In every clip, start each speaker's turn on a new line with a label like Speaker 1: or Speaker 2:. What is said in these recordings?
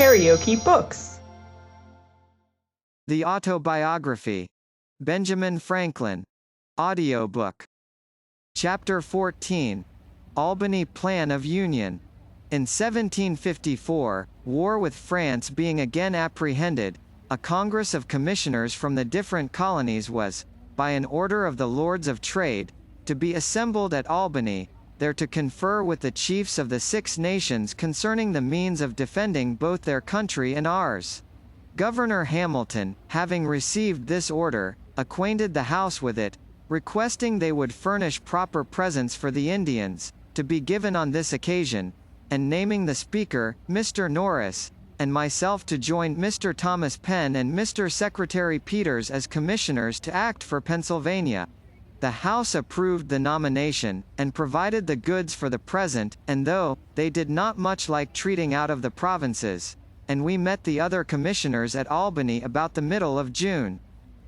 Speaker 1: KaraokeBooks.
Speaker 2: The Autobiography. Benjamin Franklin. Audiobook. Chapter 14. Albany Plan of Union. In 1754, war with France being again apprehended, a Congress of Commissioners from the different colonies was, by an order of the Lords of Trade, to be assembled at Albany, there to confer with the chiefs of the 6 nations concerning the means of defending both their country and ours. Governor Hamilton, having received this order, acquainted the House with it, requesting they would furnish proper presents for the Indians, to be given on this occasion, and naming the Speaker, Mr. Norris, and myself to join Mr. Thomas Penn and Mr. Secretary Peters as commissioners to act for Pennsylvania. The House approved the nomination, and provided the goods for the present, and though they did not much like treating out of the provinces, and we met the other commissioners at Albany about the middle of June.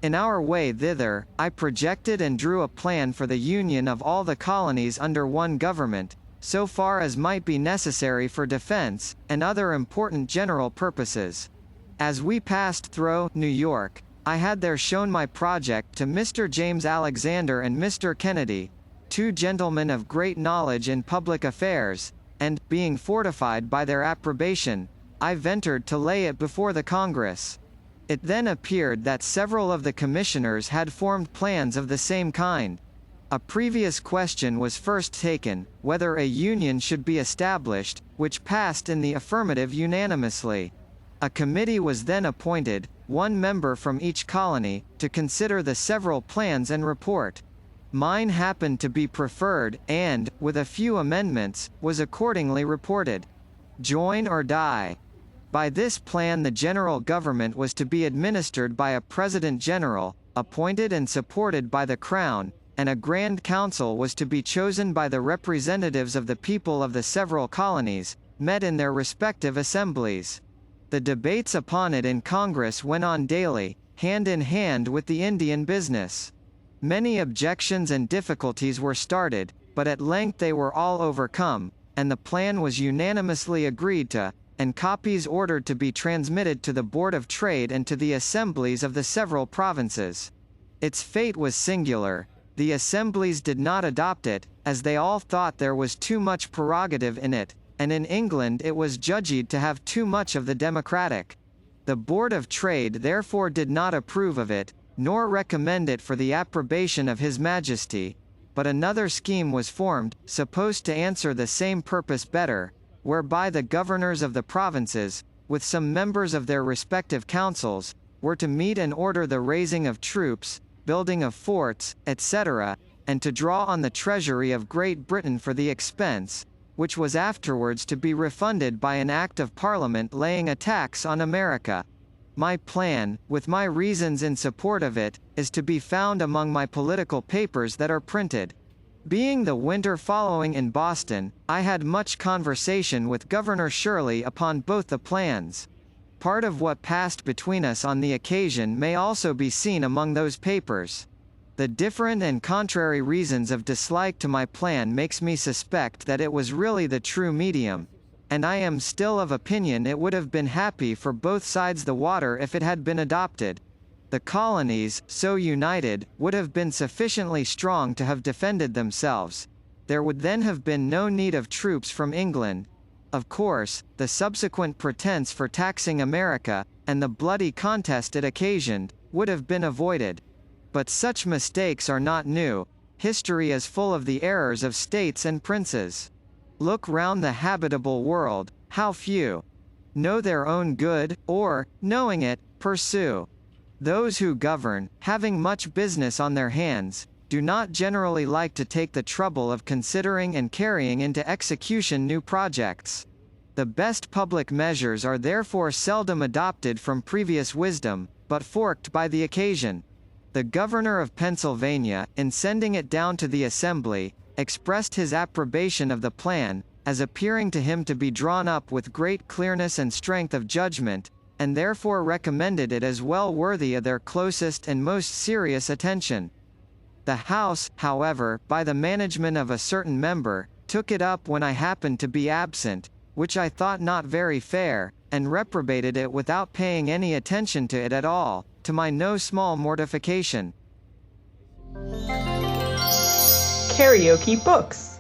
Speaker 2: In our way thither, I projected and drew a plan for the union of all the colonies under one government, so far as might be necessary for defense, and other important general purposes. As we passed through New York, I had there shown my project to Mr. James Alexander and Mr. Kennedy, 2 gentlemen of great knowledge in public affairs, and, being fortified by their approbation, I ventured to lay it before the Congress. It then appeared that several of the commissioners had formed plans of the same kind. A previous question was first taken, whether a union should be established, which passed in the affirmative unanimously. A committee was then appointed, 1 member from each colony, to consider the several plans and report. Mine happened to be preferred, and, with a few amendments, was accordingly reported. Join or die. By this plan the general government was to be administered by a President General, appointed and supported by the Crown, and a Grand Council was to be chosen by the representatives of the people of the several colonies, met in their respective assemblies. The debates upon it in Congress went on daily, hand in hand with the Indian business. Many objections and difficulties were started, but at length they were all overcome, and the plan was unanimously agreed to, and copies ordered to be transmitted to the Board of Trade and to the assemblies of the several provinces. Its fate was singular. The assemblies did not adopt it, as they all thought there was too much prerogative in it, and in England it was judged to have too much of the democratic. The Board of Trade therefore did not approve of it, nor recommend it for the approbation of His Majesty, but another scheme was formed, supposed to answer the same purpose better, whereby the governors of the provinces, with some members of their respective councils, were to meet and order the raising of troops, building of forts, etc., and to draw on the treasury of Great Britain for the expense, which was afterwards to be refunded by an Act of Parliament laying a tax on America. My plan, with my reasons in support of it, is to be found among my political papers that are printed. Being the winter following in Boston, I had much conversation with Governor Shirley upon both the plans. Part of what passed between us on the occasion may also be seen among those papers. The different and contrary reasons of dislike to my plan makes me suspect that it was really the true medium, and I am still of opinion it would have been happy for both sides the water if it had been adopted. The colonies, so united, would have been sufficiently strong to have defended themselves. There would then have been no need of troops from England. Of course, the subsequent pretense for taxing America, and the bloody contest it occasioned, would have been avoided. But such mistakes are not new. History is full of the errors of states and princes. Look round the habitable world, how few know their own good, or, knowing it, pursue. Those who govern, having much business on their hands, do not generally like to take the trouble of considering and carrying into execution new projects. The best public measures are therefore seldom adopted from previous wisdom, but forked by the occasion. The governor of Pennsylvania, in sending it down to the Assembly, expressed his approbation of the plan, as appearing to him to be drawn up with great clearness and strength of judgment, and therefore recommended it as well worthy of their closest and most serious attention. The House, however, by the management of a certain member, took it up when I happened to be absent, which I thought not very fair, and reprobated it without paying any attention to it at all, to my no small mortification.
Speaker 1: KaraokeBooks.